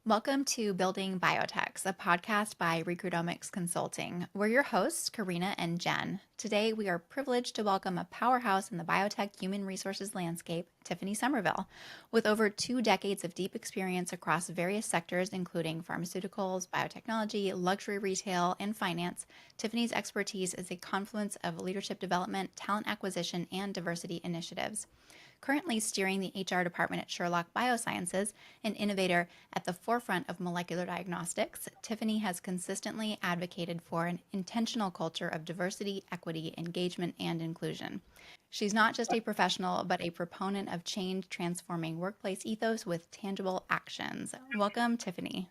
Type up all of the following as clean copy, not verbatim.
Welcome to Building Biotechs, a podcast by Recruitomics Consulting. We're your hosts, Karina and Jen. Today, we are privileged to welcome a powerhouse in the biotech human resources landscape, Tiffany Summerville. With over 2 decades of deep experience across various sectors, including pharmaceuticals, biotechnology, luxury retail, and finance, Tiffany's expertise is a confluence of leadership development, talent acquisition, and diversity initiatives. Currently steering the HR department at Sherlock Biosciences, an innovator at the forefront of molecular diagnostics, Tiffany has consistently advocated for an intentional culture of diversity, equity, engagement, and inclusion. She's not just a professional, but a proponent of change transforming workplace ethos with tangible actions. Welcome, Tiffany.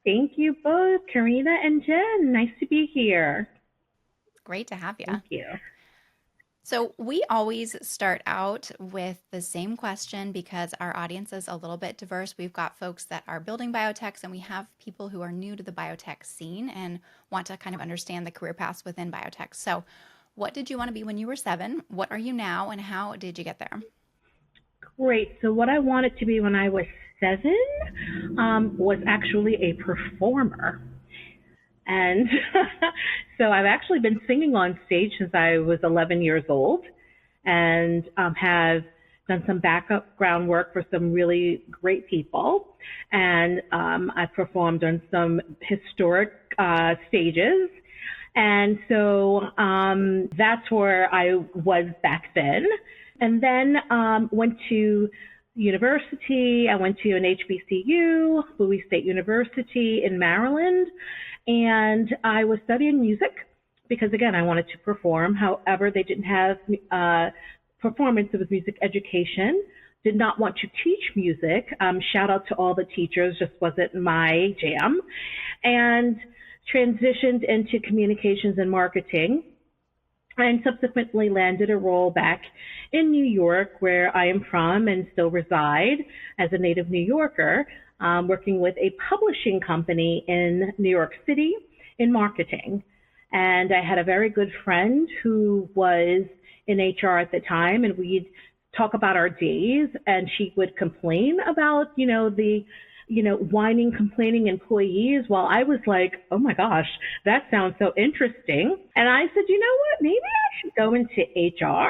Thank you both, Karina and Jen. Nice to be here. Great to have you. Thank you. So we always start out with the same question because our audience is a little bit diverse. We've got folks that are building biotechs, and we have people who are new to the biotech scene and want to kind of understand the career paths within biotech. So what did you want to be when you were 7? What are you now, and how did you get there? Great. So what I wanted to be when I was 7 was actually a performer. And so I've actually been singing on stage since I was 11 years old, and have done some background work for some really great people. And I've performed on some historic stages. And so that's where I was back then. And then went to university. I went to an HBCU, Bowie State University in Maryland. And I was studying music because, again, I wanted to perform. However, they didn't have performance. It was music education. Did not want to teach music. Shout out to all the teachers, just wasn't my jam. And transitioned into communications and marketing, and subsequently landed a role back in New York, where I am from and still reside as a native New Yorker, working with a publishing company in New York City in marketing. And I had a very good friend who was in HR at the time, and we'd talk about our days, and she would complain about, the whining, complaining employees, while I was like, oh my gosh, that sounds so interesting. And I said, you know what, maybe I should go into HR.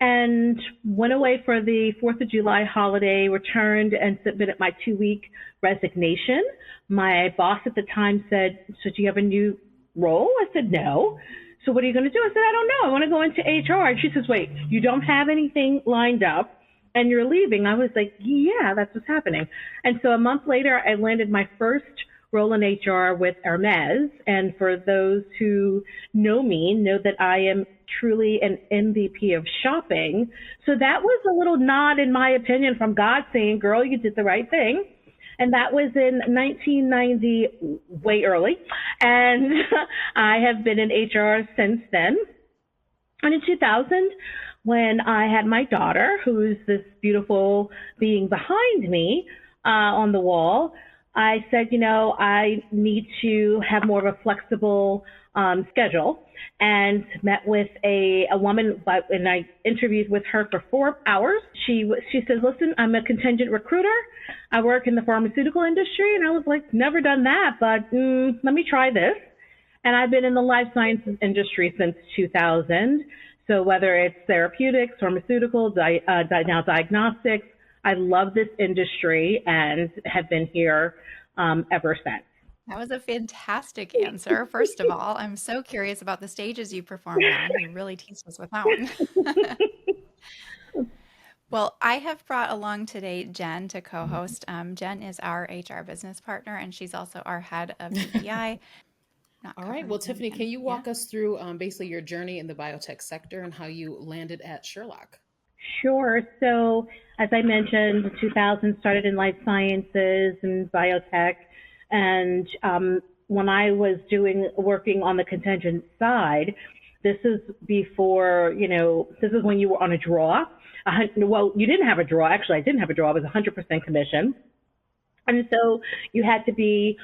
And went away for the 4th of July holiday, returned and submitted my 2-week resignation. My boss at the time said, so do you have a new role? I said, no. So what are you going to do? I said, I don't know. I want to go into HR. And she says, wait, you don't have anything lined up and you're leaving? I was like, yeah, that's what's happening. And so a month later, I landed my first role in HR with Hermes. And for those who know me, know that I am truly an MVP of shopping. So that was a little nod, in my opinion, from God saying, girl, you did the right thing. And that was in 1990, way early. And I have been in HR since then. And in 2000, when I had my daughter, who's this beautiful being behind me on the wall, I said, I need to have more of a flexible schedule, and met with a woman, and I interviewed with her for 4 hours. She says, listen, I'm a contingent recruiter. I work in the pharmaceutical industry. And I was like, never done that, but let me try this. And I've been in the life sciences industry since 2000. So whether it's therapeutics, pharmaceuticals, now diagnostics, I love this industry and have been here ever since. That was a fantastic answer. First of all, I'm so curious about the stages you performed on. You really teased us with that one. Well, I have brought along today Jen to co-host. Jen is our HR business partner, and she's also our head of DEI. All right. Well, Tiffany, can you walk us through basically your journey in the biotech sector and how you landed at Sherlock? Sure. So as I mentioned, 2000 started in life sciences and biotech. And when I was working on the contingent side, this is before, this is when you were on a draw. Well, you didn't have a draw. Actually, I didn't have a draw. It was 100% commission. And so you had to be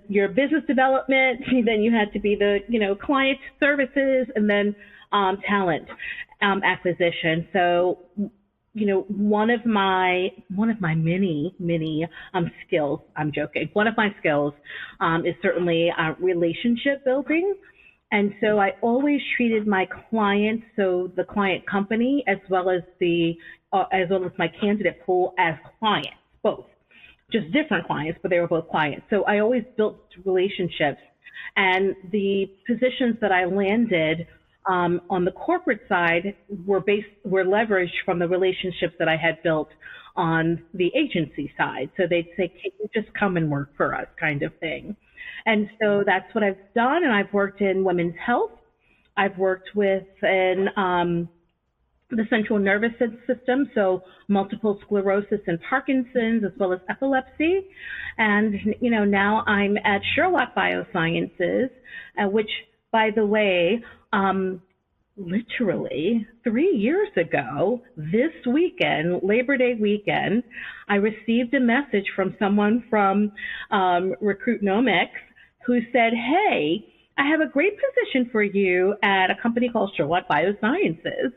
your business development, then you had to be the, client services, and then talent acquisition. So one of my many skills. I'm joking. One of my skills is certainly relationship building, and so I always treated my clients, so the client company as well as my candidate pool, as clients, both, just different clients, but they were both clients. So I always built relationships, and the positions that I landed on the corporate side were leveraged from the relationships that I had built on the agency side. So they'd say, "Can you just come and work for us," kind of thing. And so that's what I've done. And I've worked in women's health. I've worked within the central nervous system, so multiple sclerosis and Parkinson's, as well as epilepsy. And, now I'm at Sherlock Biosciences, which, by the way, literally 3 years ago, this weekend, Labor Day weekend, I received a message from someone from Recruitomics who said, "Hey, I have a great position for you at a company called Sherlock Biosciences."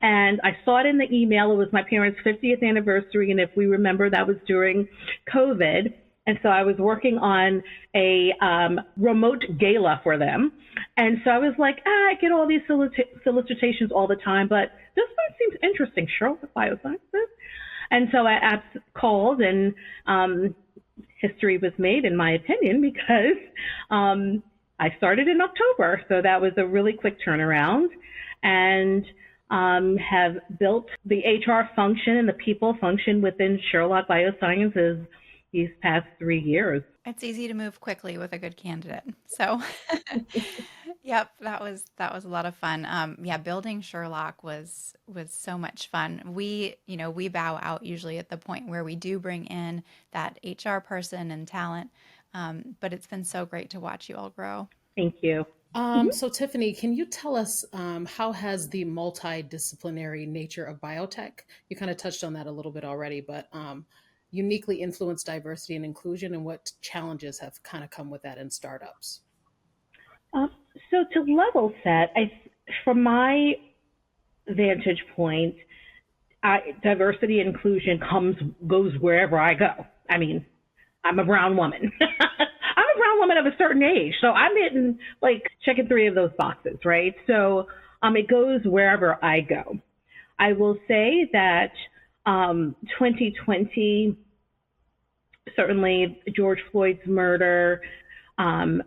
And I saw it in the email. It was my parents' 50th anniversary, and if we remember, that was during COVID. And so I was working on a remote gala for them. And so I was like, I get all these solicitations all the time, but this one seems interesting, Sherlock Biosciences. And so I called, and history was made, in my opinion, because I started in October. So that was a really quick turnaround, and have built the HR function and the people function within Sherlock Biosciences these past 3 years. It's easy to move quickly with a good candidate. So, yep, that was a lot of fun. Building Sherlock was so much fun. We bow out usually at the point where we do bring in that HR person and talent. But it's been so great to watch you all grow. Thank you. So Tiffany, can you tell us how has the multidisciplinary nature of biotech, you kind of touched on that a little bit already, but uniquely influenced diversity and inclusion, and what challenges have kind of come with that in startups? So to level set, from my vantage point, diversity and inclusion goes wherever I go. I mean, I'm a brown woman. I'm a brown woman of a certain age, so I'm hitting, checking 3 of those boxes, right? So it goes wherever I go. I will say that 2020, certainly George Floyd's murder, amplified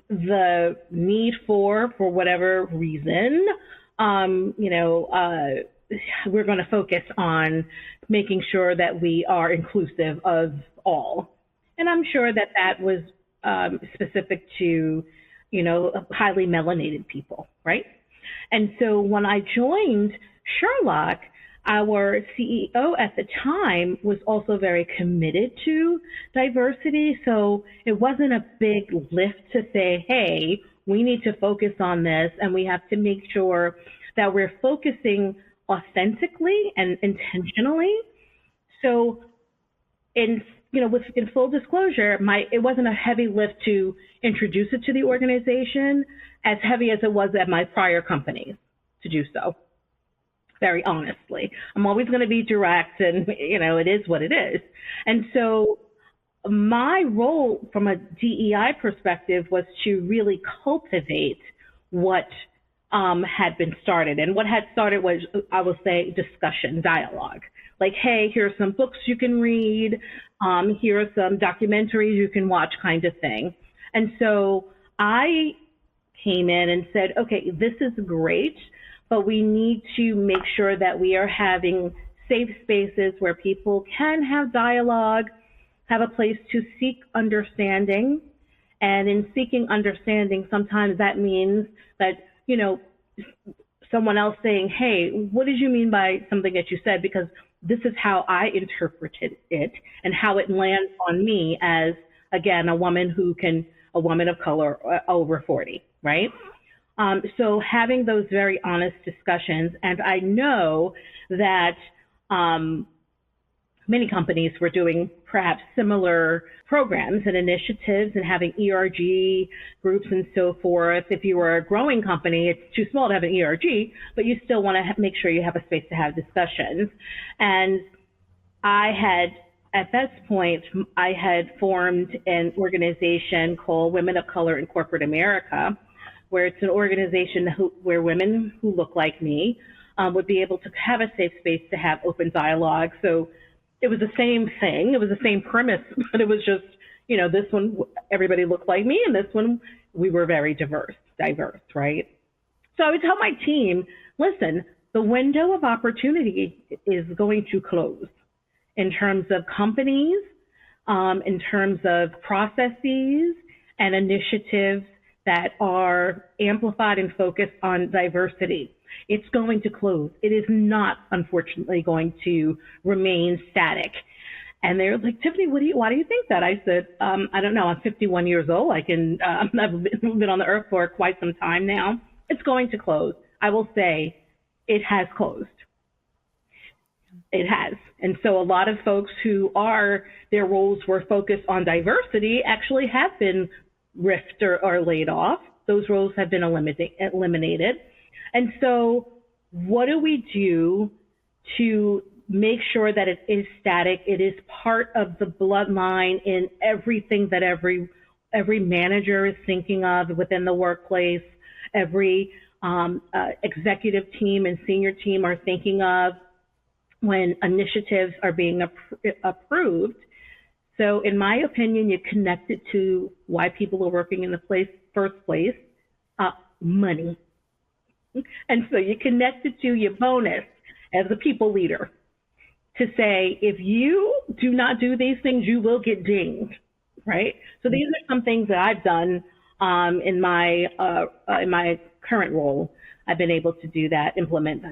the need for whatever reason, we're going to focus on making sure that we are inclusive of all. And I'm sure that was specific to, highly melanated people, right? And so when I joined Sherlock, our CEO at the time was also very committed to diversity. So it wasn't a big lift to say, hey, we need to focus on this, and we have to make sure that we're focusing authentically and intentionally. So in full disclosure, it wasn't a heavy lift to introduce it to the organization, as heavy as it was at my prior companies to do so. Very honestly, I'm always going to be direct, and it is what it is. And so my role from a DEI perspective was to really cultivate what had been started. And what had started was, I will say, discussion, dialogue. Like, hey, here are some books you can read. Here are some documentaries you can watch, kind of thing. And so I came in and said, okay, this is great, but we need to make sure that we are having safe spaces where people can have dialogue, have a place to seek understanding. And in seeking understanding, sometimes that means that, someone else saying, hey, what did you mean by something that you said? Because this is how I interpreted it and how it lands on me as, again, a woman of color over 40, right? So having those very honest discussions, and I know that many companies were doing perhaps similar programs and initiatives and having ERG groups and so forth. If you were a growing company, it's too small to have an ERG, but you still want to make sure you have a space to have discussions. And at that point, I had formed an organization called Women of Color in Corporate America, where it's an organization where women who look like me would be able to have a safe space to have open dialogue. So it was the same thing. It was the same premise, but it was just, this one, everybody looked like me, and this one, we were very diverse, right? So I would tell my team, listen, the window of opportunity is going to close in terms of companies, in terms of processes and initiatives that are amplified and focused on diversity. It's going to close. It is not, unfortunately, going to remain static. And they're like, Tiffany, why do you think that? I said, I don't know. I'm 51 years old. I've been on the earth for quite some time now. It's going to close. I will say it has closed. It has. And so a lot of folks their roles were focused on diversity actually have been riffed or laid off. Those roles have been eliminated. And so what do we do to make sure that it is static? It is part of the bloodline in everything that every manager is thinking of within the workplace, every executive team and senior team are thinking of when initiatives are being approved. So in my opinion, you connect it to why people are working in the first place, money. And so you connect it to your bonus as a people leader to say, if you do not do these things, you will get dinged, right? So these are some things that I've done in my current role. I've been able to do that, implement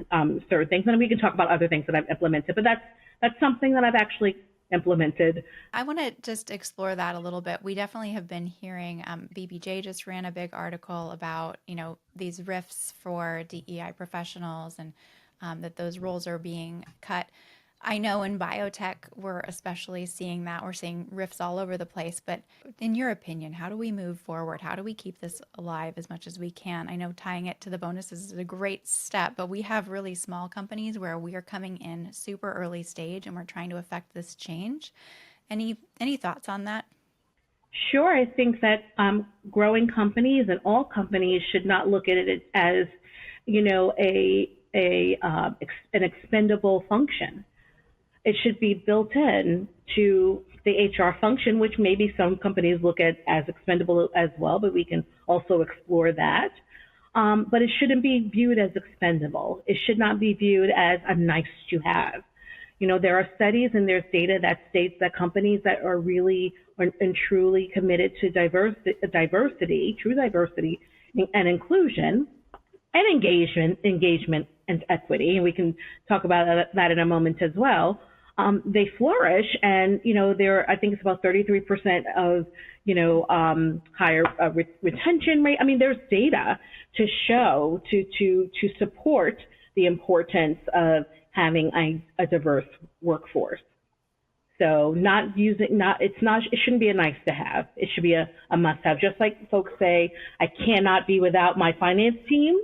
certain things, and we can talk about other things that I've implemented. But that's something that I've actually implemented. I want to just explore that a little bit. We definitely have been hearing, BBJ just ran a big article about, these RIFs for DEI professionals and that those roles are being cut. I know in biotech, we're especially seeing that. We're seeing RIFs all over the place. But in your opinion, how do we move forward? How do we keep this alive as much as we can? I know tying it to the bonuses is a great step, but we have really small companies where we are coming in super early stage and we're trying to affect this change. Any thoughts on that? Sure. I think that growing companies and all companies should not look at it as, an expendable function. It should be built in to the HR function, which maybe some companies look at as expendable as well, but we can also explore that. But it shouldn't be viewed as expendable. It should not be viewed as a nice to have. There are studies and there's data that states that companies that are really and truly committed to diversity, true diversity and inclusion and engagement and equity, and we can talk about that in a moment as well. They flourish, and I think it's about 33% of higher retention rate. I mean, there's data to show to support the importance of having a diverse workforce. So it shouldn't be a nice to have. It should be a must have. Just like folks say, I cannot be without my finance team.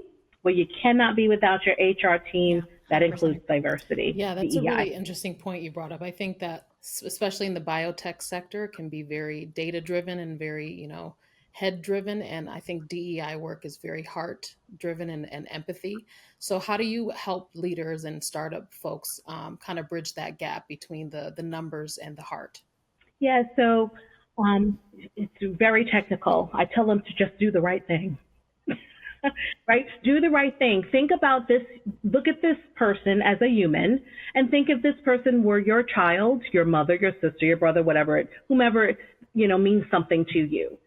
Well, you cannot be without your HR team. That includes diversity. Yeah, that's a really interesting point you brought up. I think that especially in the biotech sector can be very data driven and very, head driven. And I think DEI work is very heart driven and empathy. So how do you help leaders and startup folks kind of bridge that gap between the numbers and the heart? Yeah, so it's very technical. I tell them to just do the right thing. Right? Do the right thing. Think about this. Look at this person as a human and think if this person were your child, your mother, your sister, your brother, whomever, means something to you.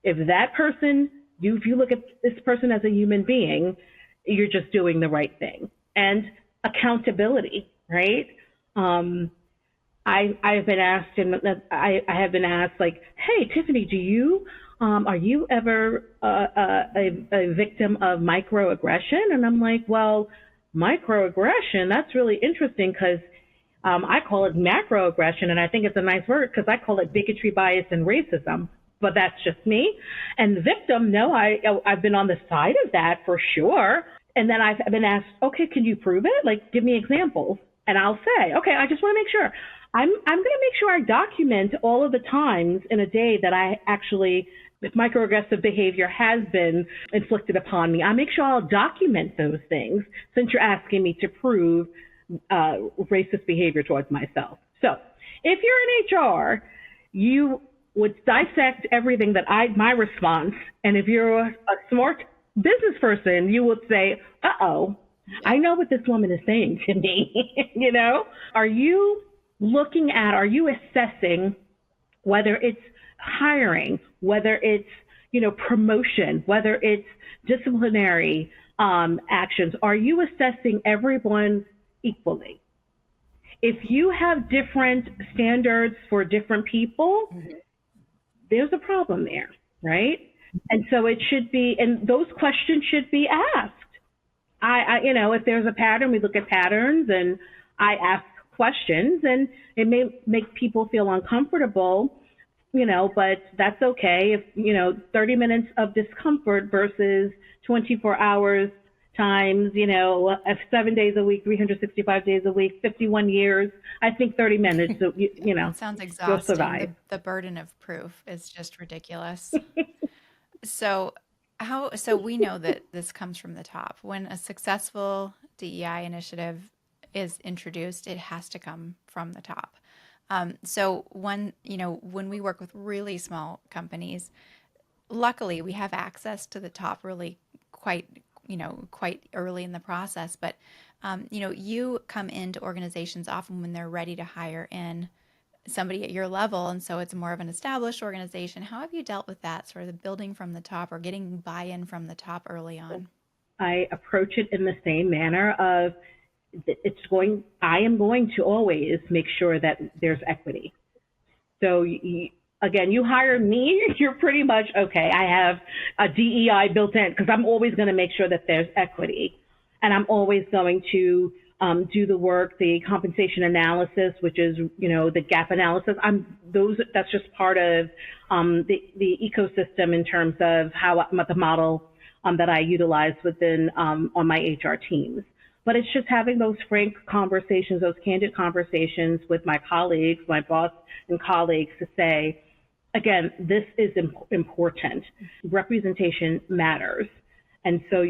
If that person, if you look at this person as a human being, you're just doing the right thing. And accountability, right? I've been asked, and I have been asked, like, hey, Tiffany, are you ever a victim of microaggression? And I'm like, well, microaggression, that's really interesting because I call it macroaggression, and I think it's a nice word because I call it bigotry, bias, and racism. But that's just me. And the victim, no, I've been on the side of that for sure. And then I've been asked, okay, can you prove it? Like, give me examples. And I'll say, okay, I just want to make sure. I'm going to make sure I document all of the times in a day that I actually, if microaggressive behavior has been inflicted upon me, I make sure I'll document those things since you're asking me to prove racist behavior towards myself. So if you're in HR, you would dissect everything that my response, and if you're a smart business person, you would say, uh-oh, I know what this woman is saying to me. You know, are you assessing whether it's hiring, whether it's, promotion, whether it's disciplinary actions? Are you assessing everyone equally? If you have different standards for different people, there's a problem there, right? And so it should be, and those questions should be asked. If there's a pattern, we look at patterns, and I ask questions, and it may make people feel uncomfortable, but that's okay. If, 30 minutes of discomfort versus 24 hours times, 7 days a week, 365 days a week, 51 years, I think 30 minutes, It sounds exhausting. you'll survive. The burden of proof is just ridiculous. So we know that this comes from the top. When a successful DEI initiative is introduced, it has to come from the top. So when we work with really small companies, luckily we have access to the top really quite early in the process. But, you come into organizations often when they're ready to hire in somebody at your level. And so it's more of an established organization. How have you dealt with that sort of building from the top or getting buy-in from the top early on? I approach it in the same manner of I am going to always make sure that there's equity. So again, you hire me, you're pretty much, okay, I have a DEI built in because I'm always going to make sure that there's equity. And I'm always going to do the work, the compensation analysis, which is, the gap analysis. That's just part of the ecosystem in terms of the model that I utilize within on my HR teams. But it's just having those frank conversations, those candid conversations with my colleagues, my boss and colleagues to say, again, this is important. Representation matters. And so,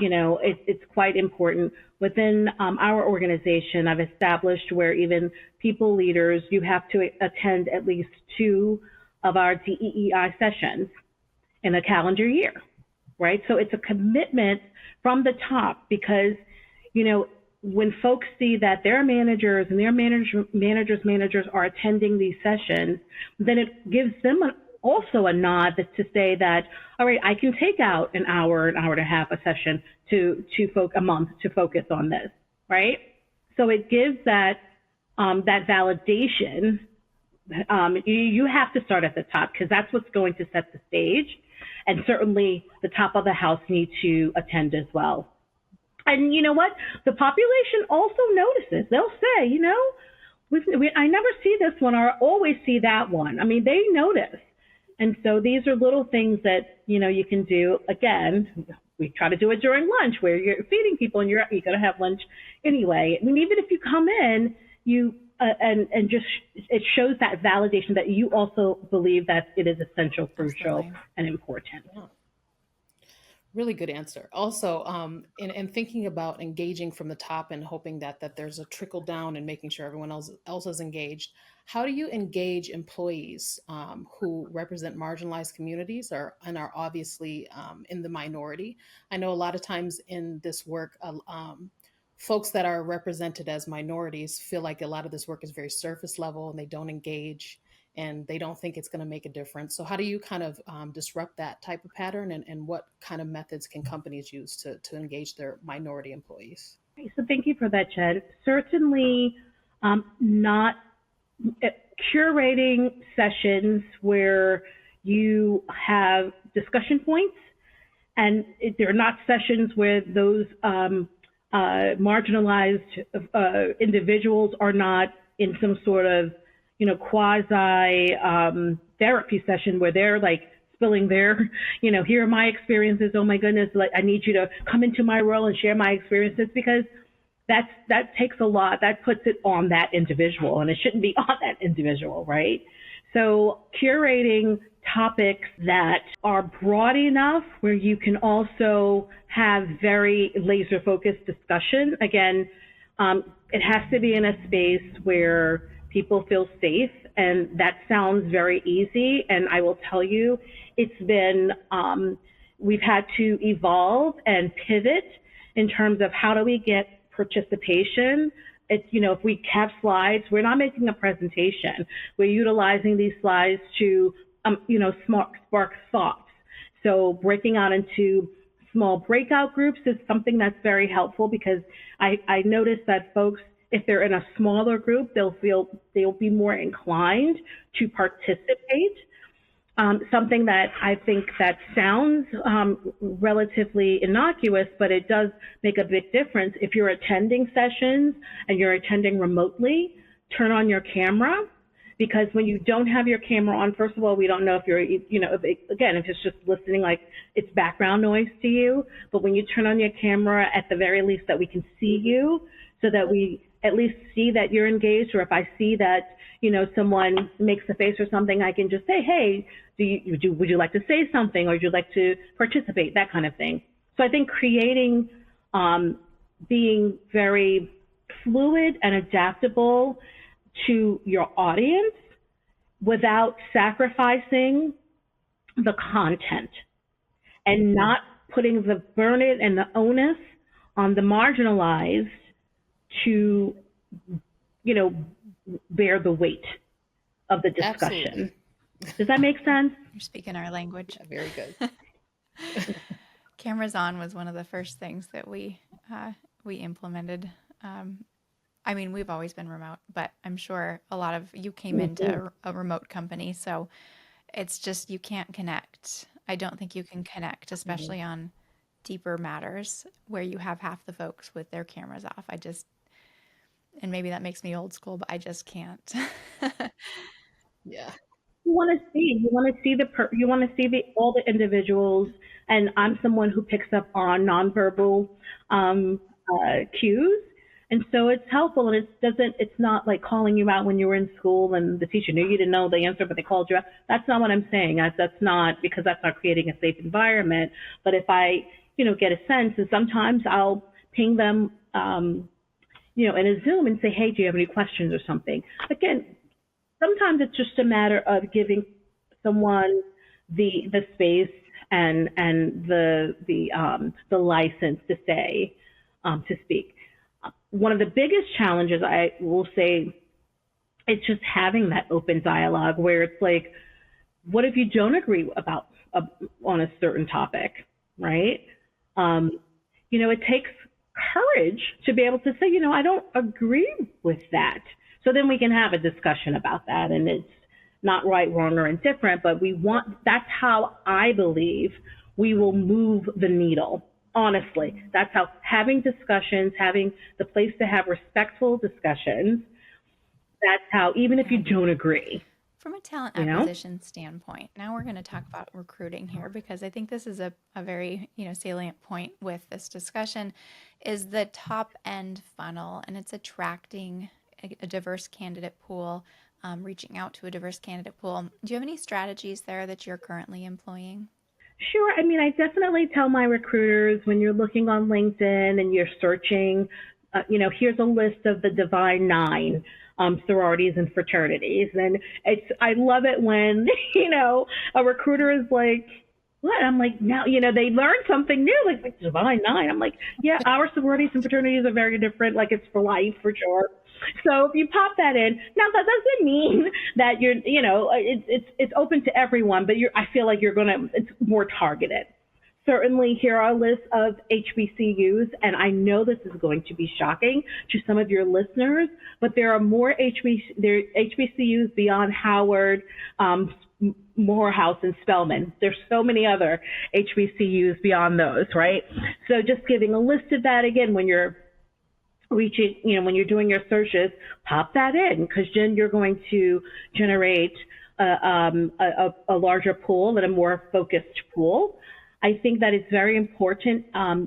it's quite important. Within our organization, I've established where even people leaders, you have to attend at least 2 of our DEI sessions in a calendar year, right? So it's a commitment from the top because, when folks see that their managers and their managers are attending these sessions, then it gives them also a nod to say that, all right, I can take out an hour and a half a session a month to focus on this, right? So it gives that validation. You have to start at the top because that's what's going to set the stage, and certainly the top of the house need to attend as well. And you know what? The population also notices. They'll say, I never see this one or I always see that one. I mean, they notice. And so these are little things that, you can do. Again, we try to do it during lunch where you're feeding people and you're going to have lunch anyway. I mean, even if you come in, and just it shows that validation that you also believe that it is essential, crucial, Absolutely. and important. Yeah. Really good answer. Also, in thinking about engaging from the top and hoping that there's a trickle down and making sure everyone else is engaged, how do you engage employees who represent marginalized communities and are obviously in the minority? I know a lot of times in this work, folks that are represented as minorities feel like a lot of this work is very surface level and they don't engage and they don't think it's going to make a difference. So how do you kind of disrupt that type of pattern and what kind of methods can companies use to engage their minority employees? So thank you for that, Jen. Certainly not curating sessions where you have discussion points, and they're not sessions where those marginalized individuals are not in some sort of, quasi therapy session where they're like spilling their, here are my experiences. Oh my goodness, like I need you to come into my role and share my experiences, because that takes a lot. That puts it on that individual, and it shouldn't be on that individual, right? So curating topics that are broad enough where you can also have very laser focused discussion. Again, it has to be in a space where people feel safe, and that sounds very easy. And I will tell you, it's been, we've had to evolve and pivot in terms of how do we get participation. It's, if we have slides, we're not making a presentation. We're utilizing these slides to, spark thoughts. So breaking out into small breakout groups is something that's very helpful, because I noticed that folks, if they're in a smaller group, they'll be more inclined to participate. Something that I think that sounds relatively innocuous, but it does make a big difference. If you're attending sessions and you're attending remotely, turn on your camera, because when you don't have your camera on, first of all, we don't know if you're, if it's just listening, like it's background noise to you. But when you turn on your camera, at the very least that we can see you, so that we at least see that you're engaged. Or if I see that, someone makes a face or something, I can just say, hey, would you like to say something, or would you like to participate, that kind of thing. So I think creating, being very fluid and adaptable to your audience without sacrificing the content, and not putting the burden and the onus on the marginalized to, bear the weight of the discussion. Absolutely. Does that make sense? You're speaking our language. Yeah, very good. Cameras on was one of the first things that we implemented. I mean, we've always been remote, but I'm sure a lot of you came into a remote company, so it's just you can't connect. I don't think you can connect, especially on deeper matters where you have half the folks with their cameras off. And maybe that makes me old school, but I just can't. Yeah. You want to see all the individuals, and I'm someone who picks up on nonverbal cues, and so it's helpful. And it's not like calling you out when you were in school and the teacher knew you didn't know the answer, but they called you out. That's not what I'm saying. That's not, because that's not creating a safe environment. But if I, get a sense, and sometimes I'll ping them, in a Zoom and say, hey, do you have any questions or something? Again, sometimes it's just a matter of giving someone the space and the license to say, to speak. One of the biggest challenges, I will say, it's just having that open dialogue where it's like, what if you don't agree on a certain topic, right? It takes courage to be able to say, I don't agree with that. So then we can have a discussion about that, and it's not right, wrong, or indifferent, but that's how I believe we will move the needle. Honestly, that's how having discussions, having the place to have respectful discussions, that's how, even if you don't agree. From a talent acquisition standpoint, now we're going to talk about recruiting here, because I think this is a very salient point with this discussion, is the top end funnel, and it's attracting a diverse candidate pool, reaching out to a diverse candidate pool. Do you have any strategies there that you're currently employing? Sure. I mean, I definitely tell my recruiters, when you're looking on LinkedIn and you're searching, here's a list of the Divine Nine. Sororities and fraternities. And I love it when, a recruiter is like, what? I'm like, now, they learned something new, like Divine Nine. I'm like, yeah, our sororities and fraternities are very different. Like, it's for life, for sure. So if you pop that in, now that doesn't mean that you're, it's open to everyone, but I feel like it's more targeted. Certainly, here are lists of HBCUs, and I know this is going to be shocking to some of your listeners, but there are more HBCUs beyond Howard, Morehouse and Spelman. There's so many other HBCUs beyond those, right? So just giving a list of that again when you're reaching, when you're doing your searches, pop that in, because then you're going to generate a larger pool and a more focused pool. I think that it's very important,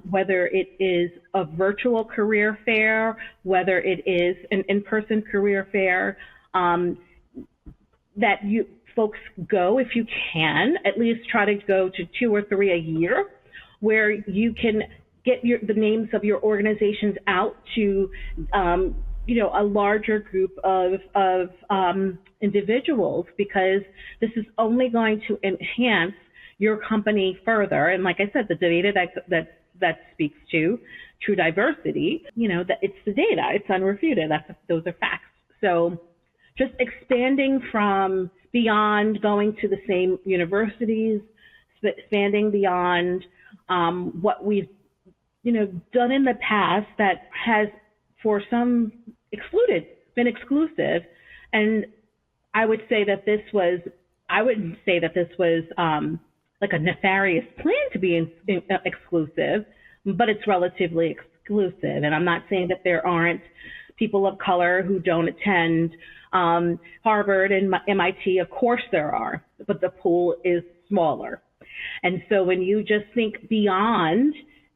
whether it is a virtual career fair, whether it is an in-person career fair, that you folks go, if you can, at least try to go to 2 or 3 a year, where you can get the names of your organizations out to, a larger group of individuals, because this is only going to enhance your company further. And like I said, the data that speaks to true diversity, that it's the data, it's unrefuted. Those are facts. So just expanding from beyond going to the same universities, expanding beyond what we've done in the past that has for some been exclusive. And I would say that I wouldn't say that this was like a nefarious plan to be exclusive, but it's relatively exclusive. And I'm not saying that there aren't people of color who don't attend Harvard and MIT. Of course there are, but the pool is smaller. And so when you just think beyond,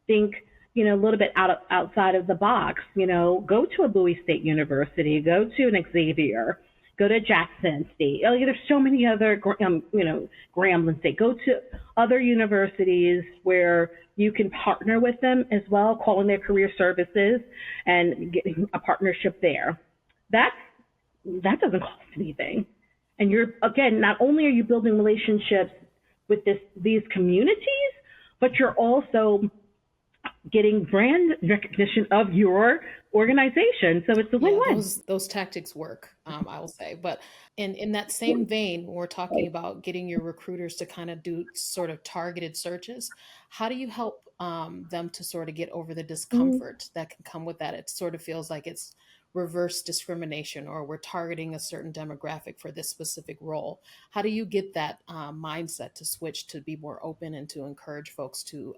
a little bit outside of the box, go to a Bowie State University, go to an Xavier, go to Jackson State. There's so many other, Grambling State. Go to other universities where you can partner with them as well, calling their career services and getting a partnership there. That doesn't cost anything. And not only are you building relationships with these communities, but you're also getting brand recognition of your organization. So it's a win-win. Those tactics work, I will say. But in that same vein, when we're talking about getting your recruiters to kind of do sort of targeted searches, how do you help them to sort of get over the discomfort that can come with that? It sort of feels like it's reverse discrimination, or we're targeting a certain demographic for this specific role. How do you get that mindset to switch to be more open and to encourage folks to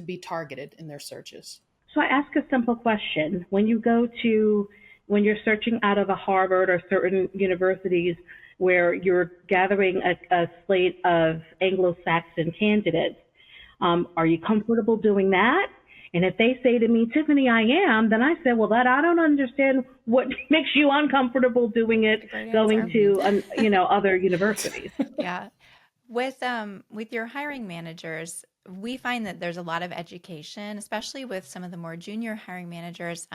be targeted in their searches? So I ask a simple question. When you're searching out of a Harvard or certain universities where you're gathering a slate of Anglo-Saxon candidates, are you comfortable doing that? And if they say to me, Tiffany, I am, then I say, well, I don't understand what makes you uncomfortable doing it, going to, other universities. Yeah. With your hiring managers, we find that there's a lot of education, especially with some of the more junior hiring managers.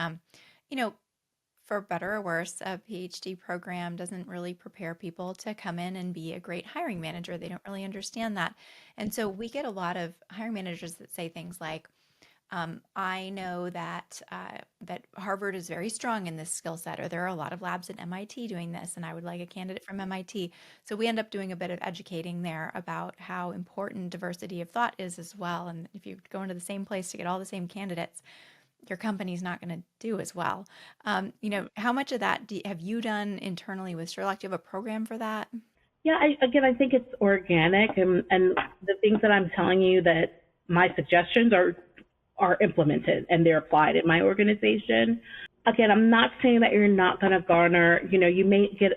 For better or worse, a PhD program doesn't really prepare people to come in and be a great hiring manager. They don't really understand that. And so we get a lot of hiring managers that say things like, I know that Harvard is very strong in this skill set, or there are a lot of labs at MIT doing this, and I would like a candidate from MIT. So we end up doing a bit of educating there about how important diversity of thought is as well. And if you go into the same place to get all the same candidates, your company's not going to do as well. How much of that have you done internally with Sherlock? Do you have a program for that? Yeah, I think it's organic, and the things that I'm telling you that my suggestions are implemented and they're applied in my organization. Again, I'm not saying that you're not going to garner, you may get,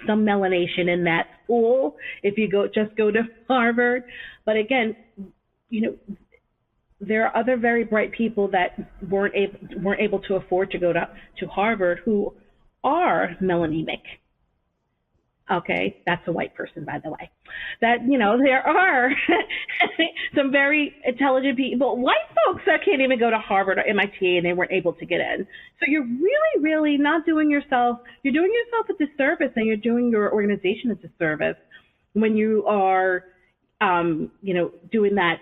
some melanation in that pool if you go to Harvard. But again, there are other very bright people that weren't able to afford to go to Harvard who are melanemic. Okay, that's a white person, by the way. That, there are some very intelligent people, white folks that can't even go to Harvard or MIT, and they weren't able to get in. So you're really, really not doing yourself a disservice, and you're doing your organization a disservice when you are, doing that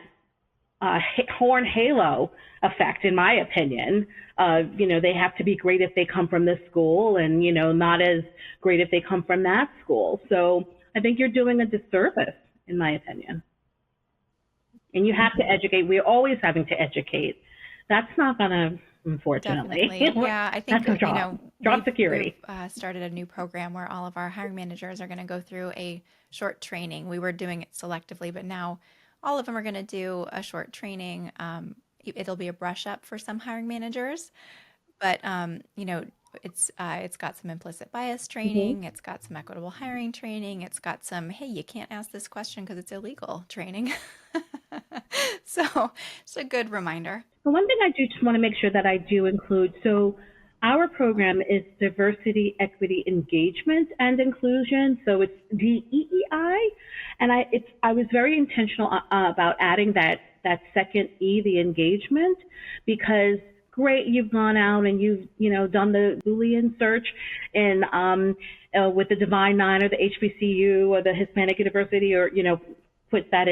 horn halo effect, in my opinion. They have to be great if they come from this school, and, not as great if they come from that school. So I think you're doing a disservice, in my opinion. And you have to educate. We're always having to educate. That's not going to, unfortunately. Definitely. Yeah, I think, Job security. We've started a new program where all of our hiring managers are going to go through a short training. We were doing it selectively, but now all of them are going to do a short training. It'll be a brush up for some hiring managers, but it's got some implicit bias Mm-hmm. training. It's got some equitable hiring training. It's got some, hey, you can't ask this question because it's illegal training. So it's a good reminder. The one thing I do just want to make sure that I do include, so our program is diversity, equity, engagement, and inclusion. So it's DEEI, and I was very intentional about adding that second E, the engagement, because great, you've gone out and you've done the Boolean search in with the Divine Nine or the HBCU or the Hispanic University, or put that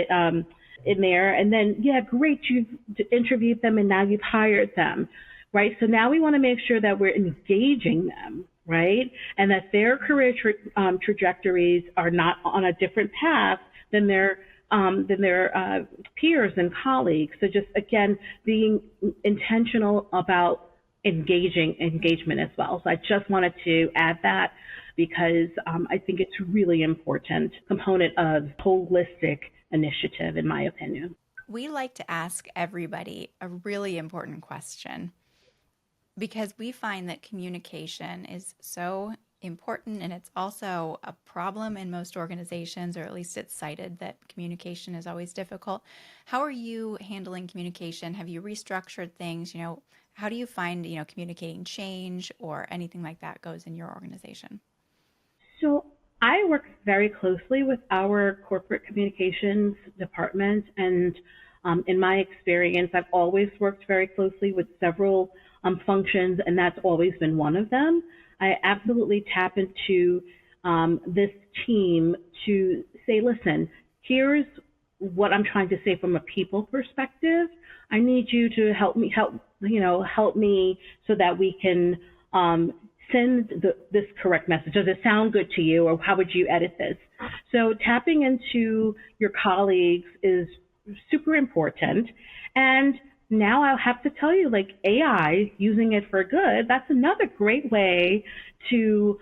in there, and then great, you've interviewed them and now you've hired them, right? So now we want to make sure that we're engaging them, right, and that their career trajectories are not on a different path than their peers and colleagues. So just again, being intentional about engagement as well. So I just wanted to add that because I think it's a really important component of holistic initiative, in my opinion. We like to ask everybody a really important question because we find that communication is so important, and it's also a problem in most organizations, or at least it's cited that communication is always difficult. How are you handling communication? Have you restructured things? How do you find, communicating change or anything like that goes in your organization? So I work very closely with our corporate communications department, and in my experience, I've always worked very closely with several functions, and that's always been one of them. I absolutely tap into this team to say, listen, here's what I'm trying to say from a people perspective. I need you to help me so that we can send this correct message. Does it sound good to you, or how would you edit this? So tapping into your colleagues is super important. And now I'll have to tell you, like AI, using it for good, that's another great way to,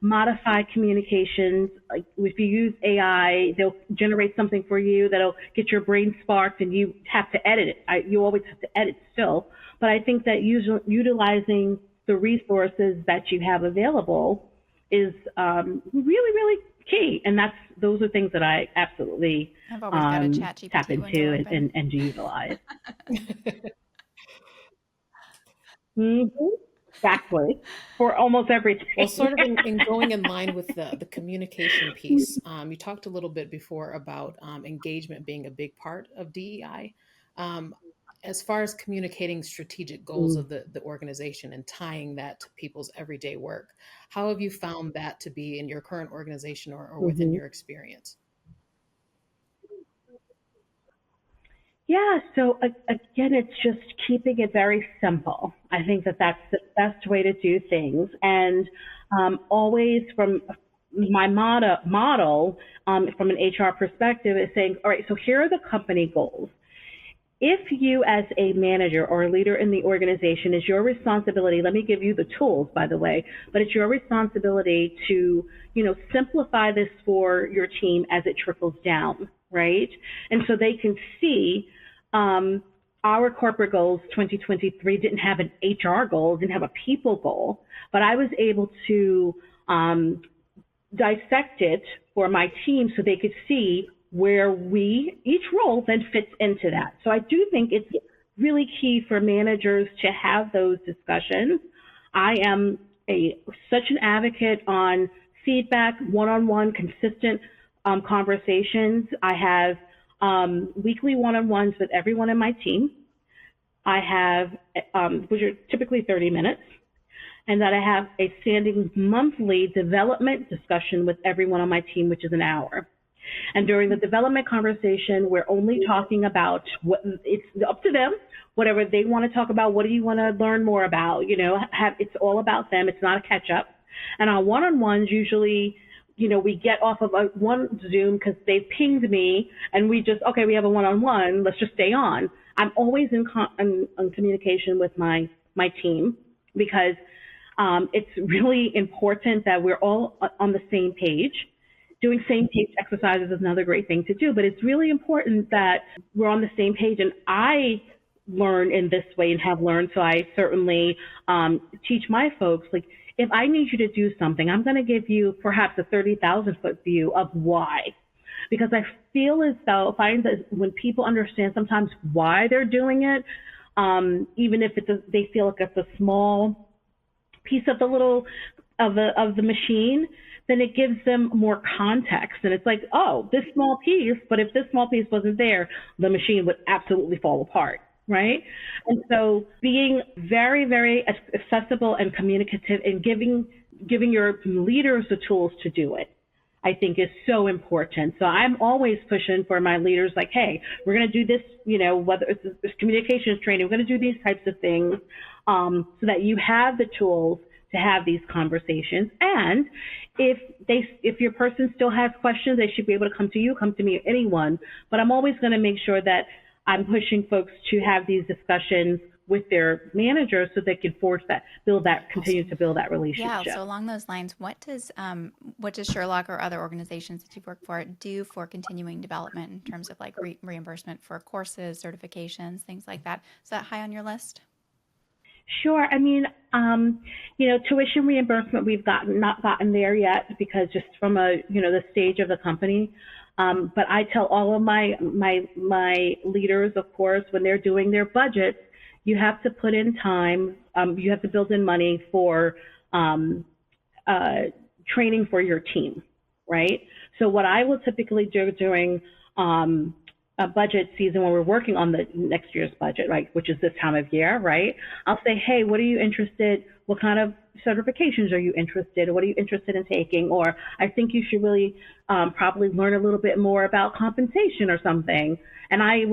modify communications. Like if you use AI, they'll generate something for you that'll get your brain sparked, and you have to edit it. You always have to edit still. But I think that utilizing the resources that you have available is really, really key. And those are things that I absolutely I've always got a ChatGPT tap into and utilize. Mm-hmm. Exactly. For almost everything. Well, sort of in going in line with the communication piece, you talked a little bit before about engagement being a big part of DEI. As far as communicating strategic goals of the organization and tying that to people's everyday work, how have you found that to be in your current organization or within your experience? Yeah, so again, it's just keeping it very simple. I think that that's the best way to do things. And always from my model from an HR perspective is saying, all right, so here are the company goals. If you as a manager or a leader in the organization, is your responsibility, let me give you the tools, by the way, but it's your responsibility to, simplify this for your team as it trickles down, right? And so they can see our corporate goals 2023 didn't have an HR goal, didn't have a people goal, but I was able to dissect it for my team so they could see where each role then fits into that. So I do think it's really key for managers to have those discussions. I am such an advocate on feedback, one-on-one, consistent conversations. I have weekly one-on-ones with everyone in my team. I have, which are typically 30 minutes, and that I have a standing monthly development discussion with everyone on my team, which is an hour. And during the development conversation, we're only talking about what it's up to them, whatever they want to talk about. What do you want to learn more about? It's all about them. It's not a catch up. And on one-on-ones, usually, we get off of one Zoom because they've pinged me and we have a one-on-one. Let's just stay on. I'm always in communication with my team because It's really important that we're all on the same page. Doing same page exercises is another great thing to do, but it's really important that we're on the same page. And I learn in this way and have learned, so I certainly teach my folks, like, if I need you to do something, I'm going to give you perhaps a 30,000 foot view of why. Because I feel as though, find that when people understand sometimes why they're doing it, even if they feel like it's a small piece of the machine, then it gives them more context. And it's like, oh, this small piece, but if this small piece wasn't there, the machine would absolutely fall apart, right? And so being very, very accessible and communicative and giving your leaders the tools to do it, I think is so important. So I'm always pushing for my leaders, like, hey, we're going to do this, whether it's communications training, we're going to do these types of things, so that you have the tools to have these conversations. And if your person still has questions, they should be able to come to you, come to me, or anyone. But I'm always going to make sure that I'm pushing folks to have these discussions with their managers so they can continue to build that relationship. Yeah. So along those lines, what does Sherlock or other organizations that you've worked for do for continuing development in terms of like reimbursement for courses, certifications, things like that? Is that high on your list? Sure. I mean, tuition reimbursement, we've not gotten there yet because just from the stage of the company. But I tell all of my leaders, of course, when they're doing their budgets, you have to put in time. You have to build in money for training for your team, right? So what I will typically do during a budget season when we're working on the next year's budget, right, which is this time of year, right? I'll say, hey, what are you interested? What kind of certifications are you interested in? What are you interested in taking? Or I think you should really probably learn a little bit more about compensation or something. And I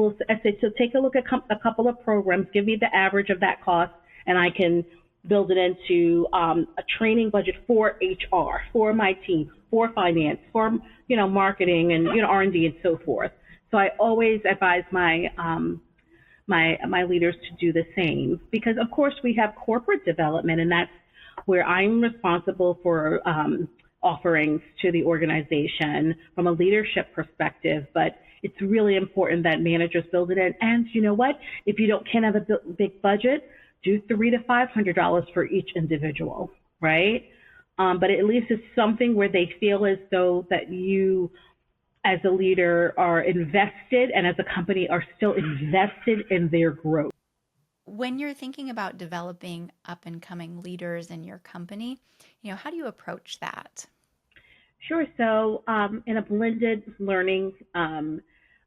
say, so take a look at a couple of programs, give me the average of that cost, and I can build it into a training budget for HR, for my team, for finance, for marketing and R&D and so forth. So I always advise my leaders to do the same, because of course we have corporate development, and that's where I'm responsible for offerings to the organization from a leadership perspective. But it's really important that managers build it in. And you know what? If you can't have a big budget, do $300 to $500 for each individual, right? But at least it's something where they feel as though that you, as a leader, are invested, and as a company are still invested in their growth. When you're thinking about developing up and coming leaders in your company, how do you approach that? Sure. So in a blended learning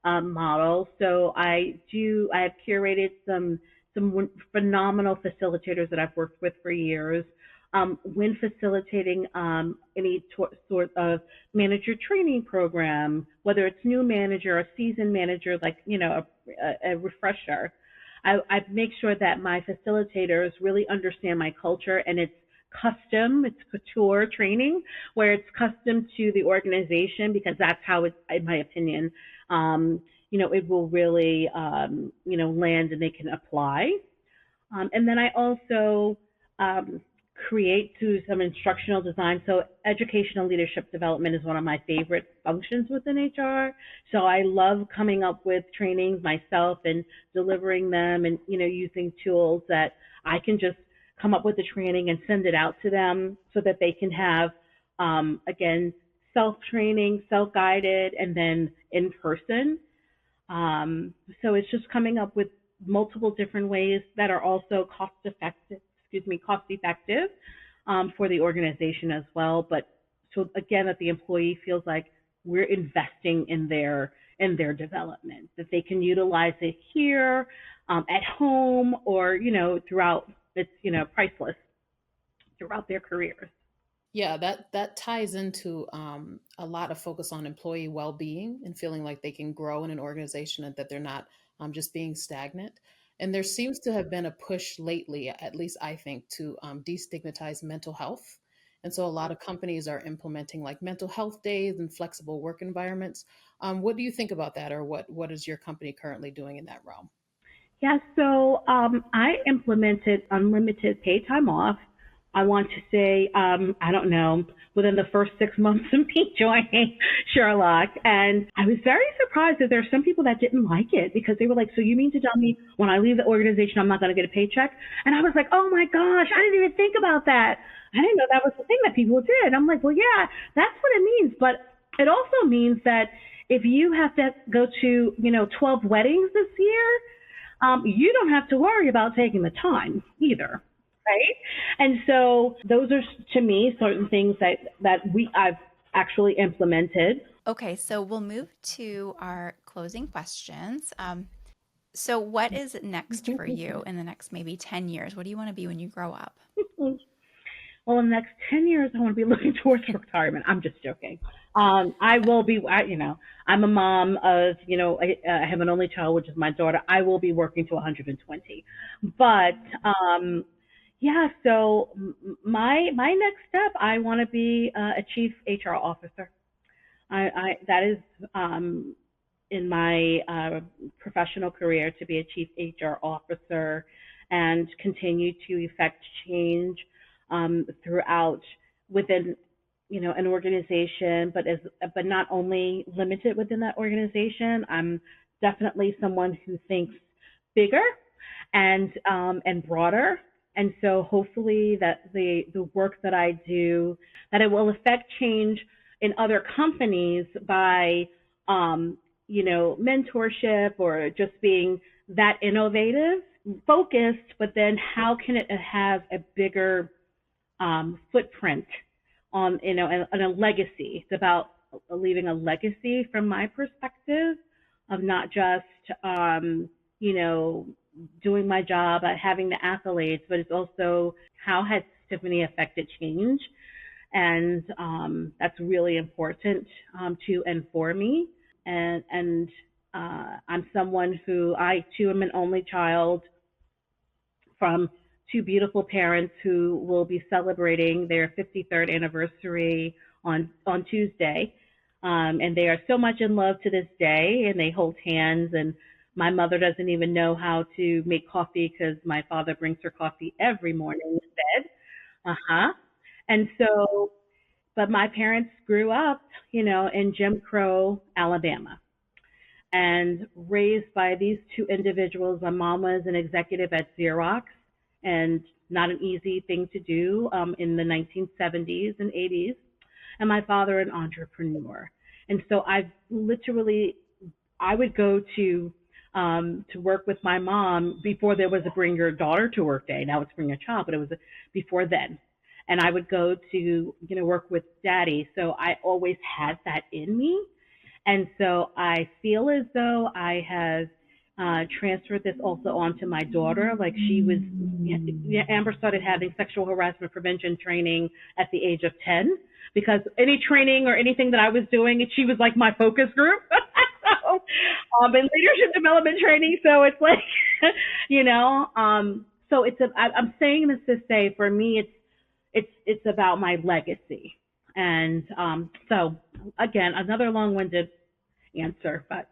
model, so I have curated some phenomenal facilitators that I've worked with for years. When facilitating any sort of manager training program, whether it's new manager or seasoned manager, like a refresher, I make sure that my facilitators really understand my culture, and it's couture training, where it's custom to the organization, because that's how it, in my opinion, it will really land and they can apply. And then I also create through some instructional design. So educational leadership development is one of my favorite functions within HR. So I love coming up with trainings myself and delivering them, and using tools that I can just come up with the training and send it out to them so that they can have, again, self-training, self-guided, and then in person. So it's just coming up with multiple different ways that are also cost effective for the organization as well. But so again, that the employee feels like we're investing in their development, that they can utilize it here, at home, or throughout. It's priceless throughout their careers. Yeah, that ties into a lot of focus on employee well-being and feeling like they can grow in an organization and that they're not just being stagnant. And there seems to have been a push lately, at least I think, to destigmatize mental health. And so a lot of companies are implementing like mental health days and flexible work environments. What do you think about that, or what is your company currently doing in that realm? Yeah, so I implemented unlimited paid time off I want to say, I don't know, within the first 6 months of me joining Sherlock. And I was very surprised that there are some people that didn't like it because they were like, so you mean to tell me when I leave the organization, I'm not going to get a paycheck? And I was like, oh my gosh, I didn't even think about that. I didn't know that was the thing that people did. I'm like, well, yeah, that's what it means. But it also means that if you have to go to, 12 weddings this year, you don't have to worry about taking the time either, right? And so those are to me certain things that I've actually implemented. Okay, so we'll move to our closing questions. So what is next for you in the next maybe 10 years? What do you want to be when you grow up? Well, in the next 10 years, I want to be looking towards retirement. I'm just joking. I will be, I'm a mom of, I have an only child, which is my daughter. I will be working to 120. But, yeah, so my next step, I want to be a chief HR officer. That is in my professional career to be a chief HR officer and continue to effect change throughout within an organization, but not only limited within that organization. I'm definitely someone who thinks bigger and broader. And so hopefully that the work that I do, that it will affect change in other companies by mentorship or just being that innovative, focused, but then how can it have a bigger footprint on, and a legacy? It's about leaving a legacy from my perspective of not just, you know, doing my job, having the accolades, but it's also how has Tiffany affected change? And that's really important to and for me. And I'm someone who I too am an only child from two beautiful parents who will be celebrating their 53rd anniversary on Tuesday. And they are so much in love to this day, and they hold hands. And my mother doesn't even know how to make coffee because my father brings her coffee every morning instead. Uh huh. And so, but my parents grew up, in Jim Crow, Alabama, and raised by these two individuals. My mom was an executive at Xerox, and not an easy thing to do in the 1970s and 80s. And my father, an entrepreneur. And so I would go to work with my mom before there was a bring your daughter to work day. Now it's bring your child, but it was before then. And I would go to, work with daddy. So I always had that in me. And so I feel as though I have transferred this also onto my daughter. Like Amber started having sexual harassment prevention training at the age of 10 because any training or anything that I was doing, she was like my focus group. So, in leadership development training. So it's like, so I'm saying this to say for me, it's about my legacy. And so again, another long-winded answer, but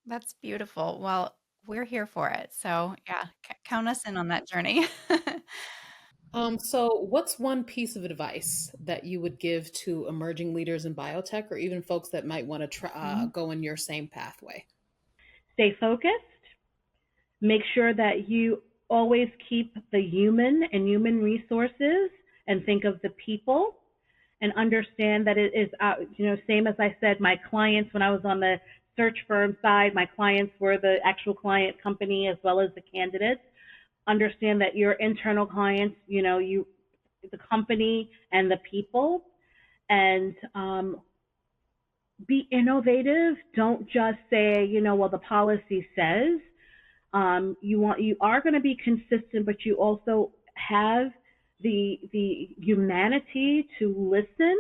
That's beautiful. Well, we're here for it. So, yeah, count us in on that journey. So, what's one piece of advice that you would give to emerging leaders in biotech, or even folks that might want to go in your same pathway? stay focused. Make sure that you always keep the human and human resources and think of the people and understand that it is, same as I said, my clients, when I was on the search firm side, my clients were the actual client company as well as the candidates. Understand that your internal clients, the company and the people, and be innovative. Don't just say, well, the policy says. You are going to be consistent, but you also have the humanity to listen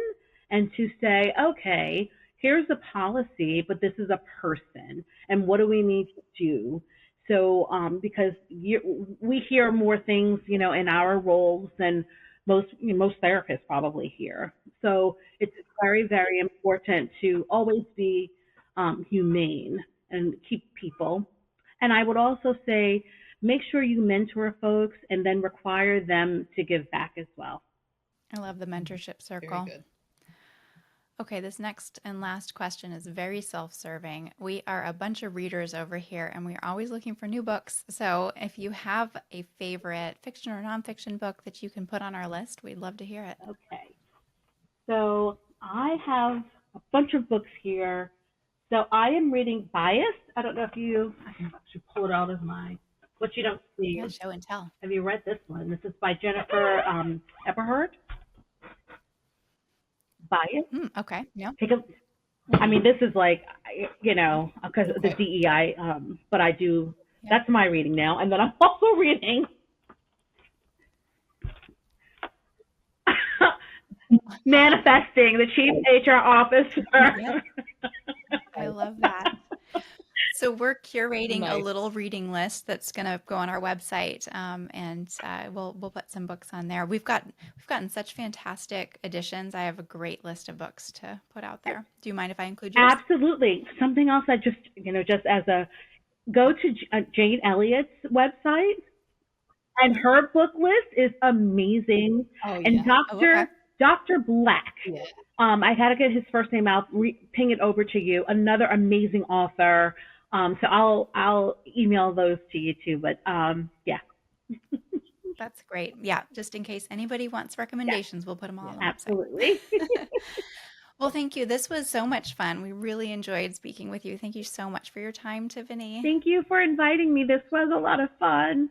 and to say, okay, here's a policy, but this is a person, and what do we need to do? So, because we hear more things, in our roles than most therapists probably hear. So it's very, very important to always be humane and keep people. And I would also say make sure you mentor folks and then require them to give back as well. I love the mentorship Very circle. good. Okay, this next and last question is very self-serving. We are a bunch of readers over here, and we're always looking for new books. So if you have a favorite fiction or nonfiction book that you can put on our list, we'd love to hear it. Okay. So I have a bunch of books here. So I am reading Bias. I don't know if I can actually pull it out of what you don't see. Yeah, show and tell. Have you read this one? This is by Jennifer Eberhard. Bias. Okay, yeah. I mean, this is like, because of the DEI, but I do, that's my reading now. And then I'm also reading Manifesting, the Chief HR Officer. I love that. So we're curating a little reading list that's going to go on our website, and we'll put some books on there. We've gotten such fantastic additions. I have a great list of books to put out there. Do you mind if I include yours? Absolutely. Something else I just as go to Jane Elliott's website, and her book list is amazing. Oh, yeah. And Dr. Black. Yeah. I had to get his first name out, ping it over to you. Another amazing author. So I'll email those to you too. But yeah. That's great. Yeah, just in case anybody wants recommendations, we'll put them all on the website. Absolutely. Well, thank you. This was so much fun. We really enjoyed speaking with you. Thank you so much for your time, Tiffany. Thank you for inviting me. This was a lot of fun.